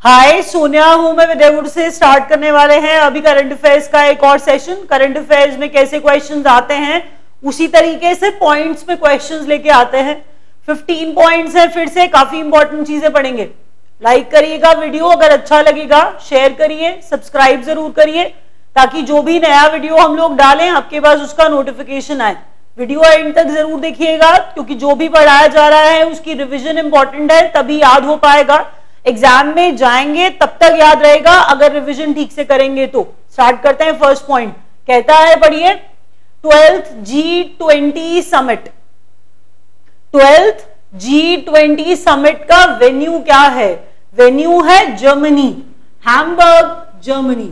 हाय, सोनिया हूं मैं विद्यागुरु से। स्टार्ट करने वाले हैं अभी करंट अफेयर्स का एक और सेशन। करंट अफेयर्स में कैसे क्वेश्चंस आते हैं उसी तरीके से पॉइंट्स में क्वेश्चंस लेके आते हैं। 15 पॉइंट्स हैं, फिर से काफी इंपॉर्टेंट चीजें पढ़ेंगे। लाइक करिएगा वीडियो, अगर अच्छा लगेगा शेयर करिए, सब्सक्राइब जरूर करिए ताकि जो भी नया वीडियो हम लोग डालें आपके पास उसका नोटिफिकेशन आए। वीडियो एंड तक जरूर देखिएगा क्योंकि जो भी पढ़ाया जा रहा है उसकी रिविजन इंपॉर्टेंट है, तभी याद हो पाएगा। एग्जाम में जाएंगे तब तक याद रहेगा अगर रिवीजन ठीक से करेंगे तो। स्टार्ट करते हैं। फर्स्ट पॉइंट कहता है, पढ़िए, 12th G20 summit. 12th G20 summit का वेन्यू क्या है? वेन्यू है Germany, Hamburg, Germany.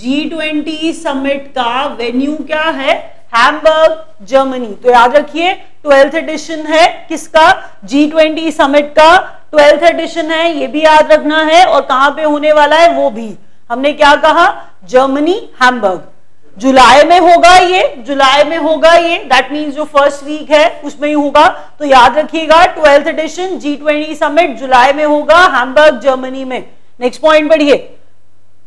G20 summit का वेन्यू क्या है? Hamburg, Germany. तो याद रखिए 12th एडिशन है किसका? G20 समिट का 12th एडिशन है, ये भी याद रखना है। और कहां पे होने वाला है वो भी हमने क्या कहा? Germany, Hamburg. जुलाई में होगा ये, जुलाई में होगा ये, दैट मींस जो फर्स्ट वीक है उसमें ही होगा। तो याद रखिएगा 12th एडिशन G20 समिट जुलाई में होगा, हैम्बर्ग, जर्मनी में। नेक्स्ट पॉइंट पढ़िए,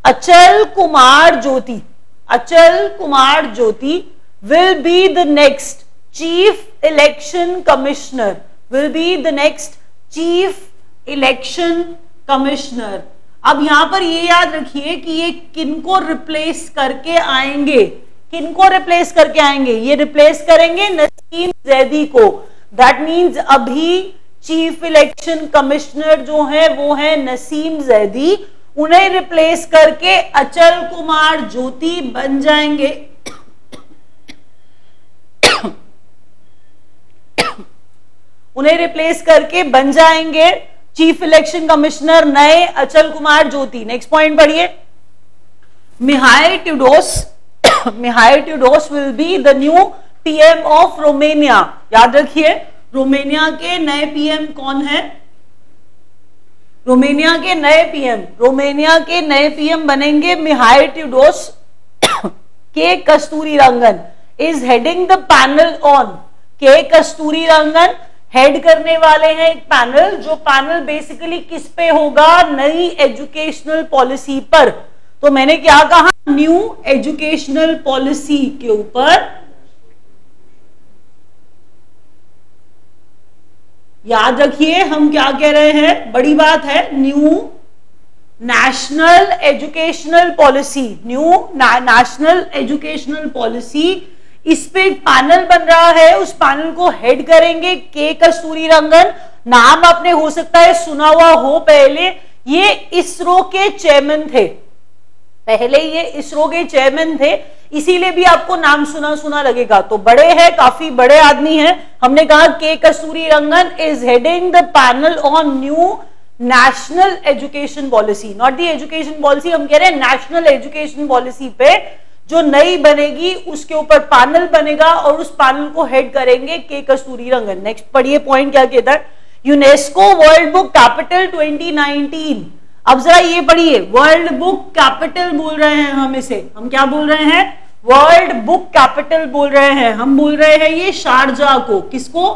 अचल कुमार ज्योति। अचल कुमार ज्योति will be the next chief election commissioner, will be the next chief election commissioner। अब यहां पर ये याद रखिए कि ये किनको रिप्लेस करके आएंगे? किनको रिप्लेस करके आएंगे? ये रिप्लेस करेंगे नसीम जैदी को। दैट मीन्स अभी चीफ इलेक्शन कमिश्नर जो है वो है नसीम जैदी, उन्हें रिप्लेस करके अचल कुमार ज्योति बन जाएंगे। उन्हें रिप्लेस करके बन जाएंगे चीफ इलेक्शन कमिश्नर नए अचल कुमार ज्योति। नेक्स्ट पॉइंट पढ़िए, Mihai Tudose will be the new PM of Romania. याद रखिए रोमेनिया के नए पीएम कौन है? रोमेनिया के नए पीएम बनेंगे मिहाइल टेओडोस। के Kasturirangan is heading the panel on. के कस्तूरीरंगन हेड करने वाले हैं एक पैनल, जो पैनल बेसिकली किस पे होगा? नई एजुकेशनल पॉलिसी पर। तो मैंने क्या कहा? न्यू एजुकेशनल पॉलिसी के ऊपर। याद रखिए हम क्या कह रहे हैं, बड़ी बात है, new national educational policy. New national educational policy, इस पे एक पैनल बन रहा है, उस पैनल को हेड करेंगे के कस्तूरीरंगन। नाम आपने हो सकता है सुना हुआ हो पहले, ये इसरो के चेयरमैन थे, पहले ये इसरो के चेयरमैन थे, इसीलिए भी आपको नाम सुना सुना लगेगा। तो बड़े हैं, काफी बड़े आदमी हैं। हमने कहा के Kasturirangan is heading the panel on new national education policy, not the education policy, हम कह रहे हैं नेशनल एजुकेशन पॉलिसी पे जो नई बनेगी उसके ऊपर पैनल बनेगा और उस पैनल को हेड करेंगे के कस्तूरीरंगन। नेक्स्ट पढ़िए पॉइंट क्या कहता है, यूनेस्को वर्ल्ड बुक कैपिटल 2019। अब जरा ये पढ़िए, वर्ल्ड बुक कैपिटल बोल रहे हैं हम इसे, हम क्या बोल रहे हैं? वर्ल्ड बुक कैपिटल बोल रहे हैं। हम बोल रहे हैं ये शारजाह को। किसको?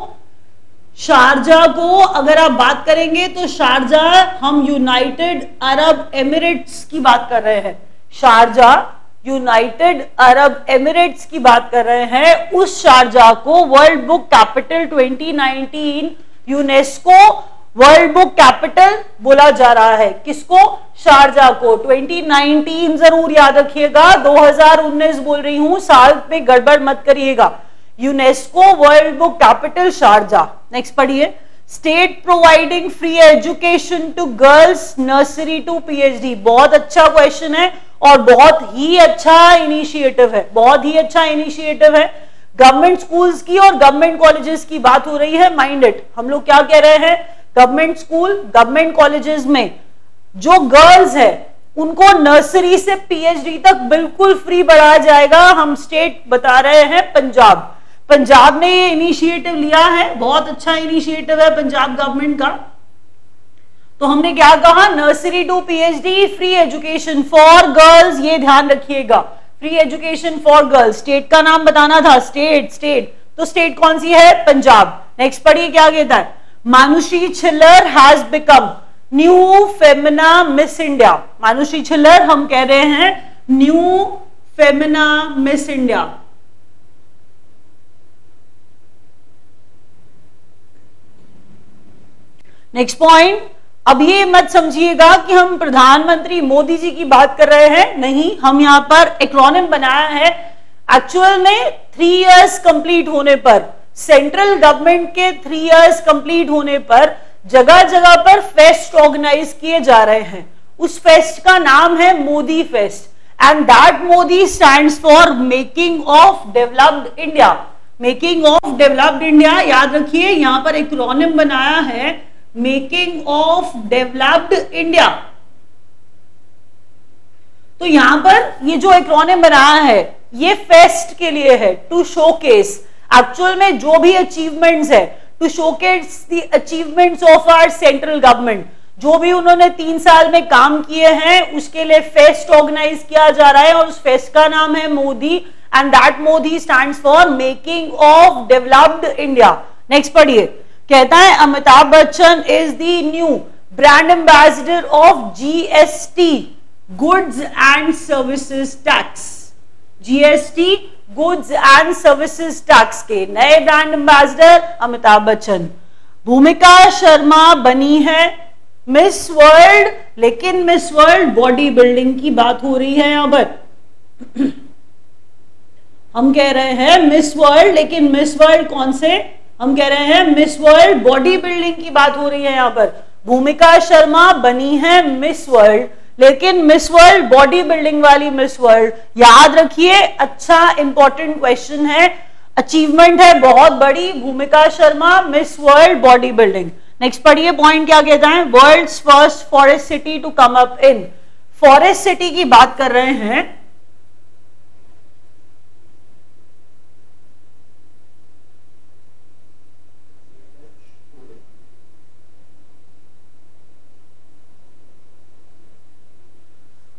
शारजाह को। अगर आप बात करेंगे तो शारजाह, हम यूनाइटेड अरब एमिरेट्स की बात कर रहे हैं। शारजाह यूनाइटेड अरब एमिरेट्स की बात कर रहे हैं। उस शारजाह को world book capital 2019 UNESCO world book capital बोला जा रहा है। किसको? शारजाह को। 2019 जरूर याद रखिएगा, 2019 बोल रही हूं, साल पे गड़बड़ मत करिएगा। UNESCO world book capital Sharjah. Next पढ़िए, state providing free education to girls nursery to PhD. बहुत अच्छा क्वेश्चन है और बहुत ही अच्छा इनिशिएटिव है, बहुत ही अच्छा इनिशिएटिव है। गवर्नमेंट स्कूल्स की और गवर्नमेंट कॉलेजेस की बात हो रही है, माइंड इट। हम लोग क्या कह रहे हैं? गवर्नमेंट स्कूल, गवर्नमेंट कॉलेजेस में जो गर्ल्स है उनको नर्सरी से पीएचडी तक बिल्कुल फ्री बढ़ाया जाएगा। हम स्टेट बता रहे हैं पंजाब। पंजाब ने ये इनिशिएटिव लिया है, बहुत अच्छा इनिशिएटिव है पंजाब गवर्नमेंट का। तो हमने क्या कहा? Nursery to PhD free education for girls, ये ध्यान रखिएगा, free education for girls. State का नाम बताना था, स्टेट। तो स्टेट कौन सी है? पंजाब। नेक्स्ट पढ़िए क्या कहता है, Manushi Chhillar has become new Femina Miss India. Manushi Chhillar, हम कह रहे हैं new Femina Miss India. Next point, अब ये मत समझिएगा कि हम प्रधानमंत्री मोदी जी की बात कर रहे हैं, नहीं, हम यहां पर एक्रोनिम बनाया है। एक्चुअल में 3 इयर्स कंप्लीट होने पर, सेंट्रल गवर्नमेंट के 3 इयर्स कंप्लीट होने पर जगह जगह पर फेस्ट ऑर्गेनाइज किए जा रहे हैं। उस फेस्ट का नाम है Modi fest, and that Modi stands for making of developed India. Making of developed India, याद रखिए यहां पर एक्रोनिम बनाया है मेकिंग ऑफ डेवलप्ड इंडिया। तो यहां पर ये जो एक्रोनिम बनाया है ये फेस्ट के लिए है, टू शोकेस एक्चुअल में जो भी अचीवमेंट्स है, to showcase the achievements of our central government. जो भी उन्होंने 3 साल में काम किए हैं उसके लिए फेस्ट ऑर्गेनाइज किया जा रहा है और उस फेस्ट का नाम है Modi, and that Modi stands for making of developed India. Next पढ़िए, कहता है Amitabh Bachchan is the new brand ambassador of GST, goods and services tax. GST goods and services tax के नए ब्रांड एम्बेसडर अमिताभ बच्चन। भूमिका शर्मा बनी है मिस वर्ल्ड, लेकिन मिस वर्ल्ड बॉडी बिल्डिंग की बात हो रही है यहां पर। हम कह रहे हैं मिस वर्ल्ड, लेकिन मिस वर्ल्ड कौन से, हम कह रहे हैं मिस वर्ल्ड बॉडी बिल्डिंग की बात हो रही है यहां पर। भूमिका शर्मा बनी है मिस वर्ल्ड, लेकिन मिस वर्ल्ड बॉडी बिल्डिंग वाली मिस वर्ल्ड। याद रखिए, अच्छा इंपॉर्टेंट क्वेश्चन है, अचीवमेंट है बहुत बड़ी। Bhumika Sharma miss world body building. Next पढ़िए, पॉइंट क्या कहता है, world's first forest city to come up in. Forest city की बात कर रहे हैं।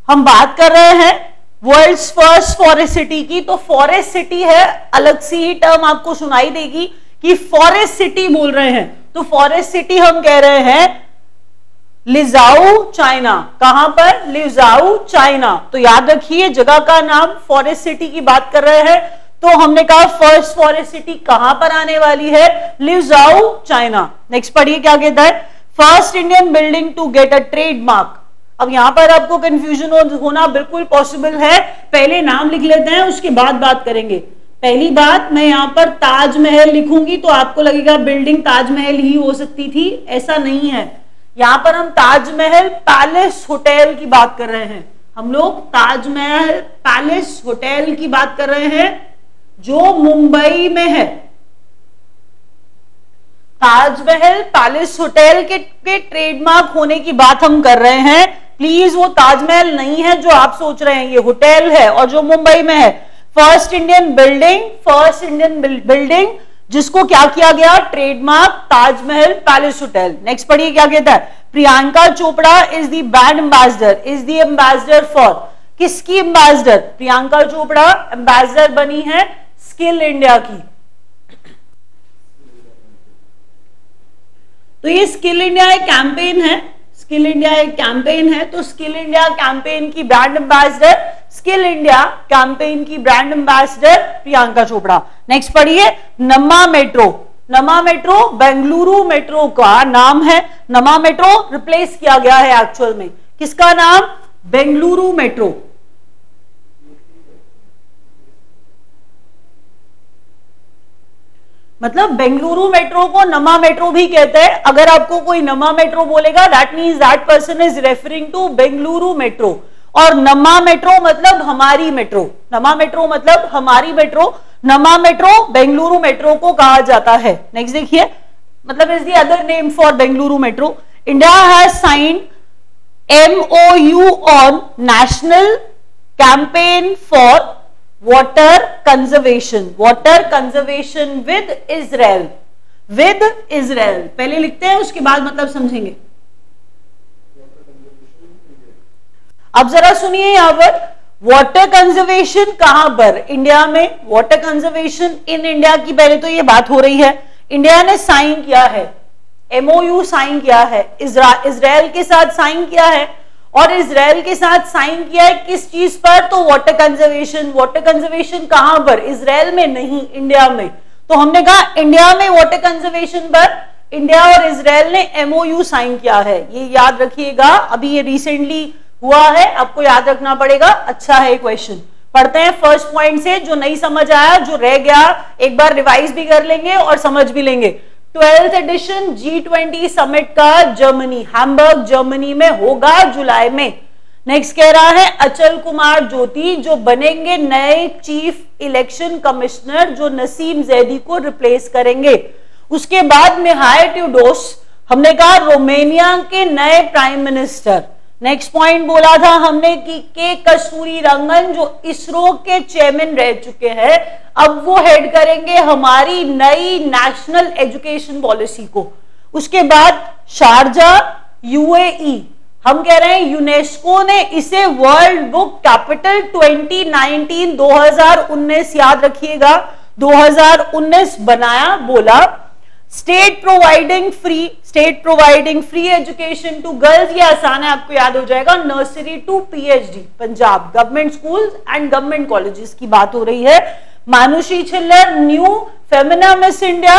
हम बात कर रहे हैं वर्ल्ड्स फर्स्ट फॉरेस्ट सिटी की। तो फॉरेस्ट सिटी है, अलग सी ही टर्म आपको सुनाई देगी कि फॉरेस्ट सिटी बोल रहे हैं। तो फॉरेस्ट सिटी हम कह रहे हैं लिजाओ चाइना। कहां पर, लिजाओ चाइना। तो याद रखिए जगह का नाम, फॉरेस्ट सिटी की बात कर रहे हैं तो हमने कहा फर्स्ट फॉरेस्ट सिटी कहां पर आने वाली है, लिजाओ चाइना। नेक्स्ट पढ़िए क्या कहता है, first Indian building to get a trademark. अब यहां पर आपको कंफ्यूजन होना बिल्कुल पॉसिबल है, पहले नाम लिख लेते हैं उसके बाद बात करेंगे। पहली बात, मैं यहां पर ताजमहल लिखूंगी तो आपको लगेगा बिल्डिंग ताजमहल ही हो सकती थी, ऐसा नहीं है। यहां पर हम ताजमहल पैलेस होटल की बात कर रहे हैं। हम लोग ताजमहल पैलेस होटल की बात कर रहे हैं जो मुंबई में है। ताजमहल पैलेस होटल के ट्रेडमार्क होने की बात हम कर रहे हैं। प्लीज वो ताजमहल नहीं है जो आप सोच रहे हैं, ये होटल है और जो मुंबई में है। फर्स्ट इंडियन बिल्डिंग जिसको क्या किया गया, trademark Taj Mahal palace hotel. Next पढ़िए क्या कहता है, Priyanka Chopra is the brand ambassador, is the ambassador for, किसकी एम्बेसडर, प्रियंका चोपड़ा एम्बेसडर बनी है स्किल इंडिया की। तो ये स्किल इंडिया एक कैंपेन है, स्किल इंडिया एक कैंपेन है। तो स्किल इंडिया कैंपेन की brand ambassador, skill India campaign की brand ambassador Priyanka Chopra. Next पढ़िए, नमा मेट्रो। नमा मेट्रो बेंगलुरु मेट्रो का नाम है। नमा मेट्रो रिप्लेस किया गया है एक्चुअल में, किसका नाम, बेंगलुरु मेट्रो। मतलब बेंगलुरु मेट्रो को नमा मेट्रो भी कहते हैं। अगर आपको कोई नमा मेट्रो बोलेगा that means that person is referring to Bengaluru metro. और नमा मेट्रो मतलब हमारी मेट्रो, नमा मेट्रो मतलब हमारी मेट्रो। नमा मेट्रो बेंगलुरु मेट्रो को कहा जाता है। नेक्स्ट देखिए, मतलब is the other name for Bengaluru metro. India has signed MOU on national campaign for water conservation with Israel. पहले लिखते हैं उसके बाद मतलब समझेंगे। अब जरा सुनिए यहां पर, वाटर कंजर्वेशन कहां पर, इंडिया में। वाटर कंजर्वेशन इन इंडिया की पहले तो ये बात हो रही है। इंडिया ने साइन किया है एमओयू साइन किया है, इजराइल के साथ साइन किया है, और इजराइल के साथ साइन किया है किस चीज पर? तो वाटर कंजर्वेशन। वाटर कंजर्वेशन कहां पर? इजराइल में नहीं, इंडिया में। तो हमने कहा इंडिया में वाटर कंजर्वेशन पर इंडिया और इजराइल ने एमओयू साइन किया है, ये याद रखिएगा। अभी ये रिसेंटली हुआ है, आपको याद रखना पड़ेगा। अच्छा है क्वेश्चन। पढ़ते हैं फर्स्ट पॉइंट से, जो नहीं समझ आया, जो रह गया, एक बार रिवाइज भी कर लेंगे और समझ भी लेंगे। 12th एडिशन G20 समिट का जर्मनी, हैम्बर्ग जर्मनी में होगा जुलाई में। नेक्स्ट कह रहा है अचल कुमार ज्योति जो बनेंगे नए चीफ इलेक्शन कमिश्नर, जो नसीम जैदी को रिप्लेस करेंगे। उसके बाद मिहाइल टेओडोस, हमने कहा रोमानिया के नए प्राइम मिनिस्टर। नेक्स्ट पॉइंट बोला था हमने कि के कस्तूरी रंगन जो इसरो के चेयरमैन रह चुके हैं, अब वो हेड करेंगे हमारी नई नेशनल एजुकेशन पॉलिसी को। उसके बाद शारजा यूएई, हम कह रहे हैं यूनेस्को ने इसे वर्ल्ड बुक कैपिटल 2019 याद रखिएगा, 2019 बनाया, बोला। State providing free education to girls, ये आसान है, आपको याद हो जाएगा, nursery to PhD, Punjab government schools and government colleges की बात हो रही है। Manushi Chhillar new Femina Miss India,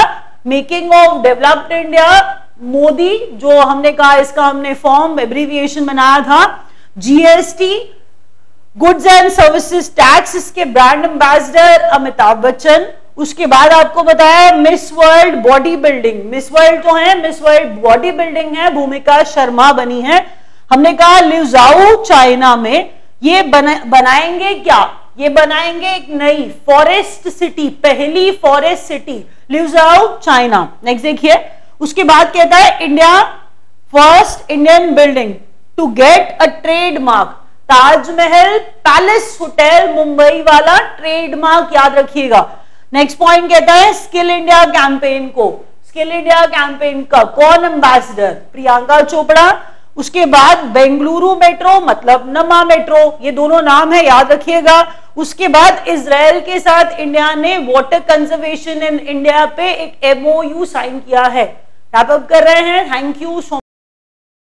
making of developed India, Modi जो हमने कहा इसका हमने फॉर्म एब्रीविएशन बनाया था। GST goods and services tax, इसके ब्रांड एम्बेसडर अमिताभ बच्चन। उसके बाद आपको बताया Miss world body building, miss world जो है मिस वर्ल्ड बॉडी बिल्डिंग है, भूमिका शर्मा बनी है। हमने कहा लिजाओ चाइना में ये बनाएंगे क्या? ये बनाएंगे एक नई फॉरेस्ट सिटी, पहली फॉरेस्ट सिटी, लिजाओ चाइना। नेक्स्ट देखिए, उसके बाद कहता है India first Indian building to get a trademark, Taj Mahal palace hotel Mumbai वाला ट्रेडमार्क याद रखिएगा। नेक्स्ट पॉइंट कहता है स्किल इंडिया कैंपेन को, स्किल इंडिया कैंपेन का कौन एम्बेसडर? प्रियंका चोपड़ा। उसके बाद बेंगलुरु मेट्रो मतलब नमा मेट्रो, ये दोनों नाम है, याद रखिएगा। उसके बाद इजराइल के साथ इंडिया ने वाटर कंजर्वेशन इन इंडिया पे एक एमओयू साइन किया है। रैप अप कर रहे हैं। Thank you so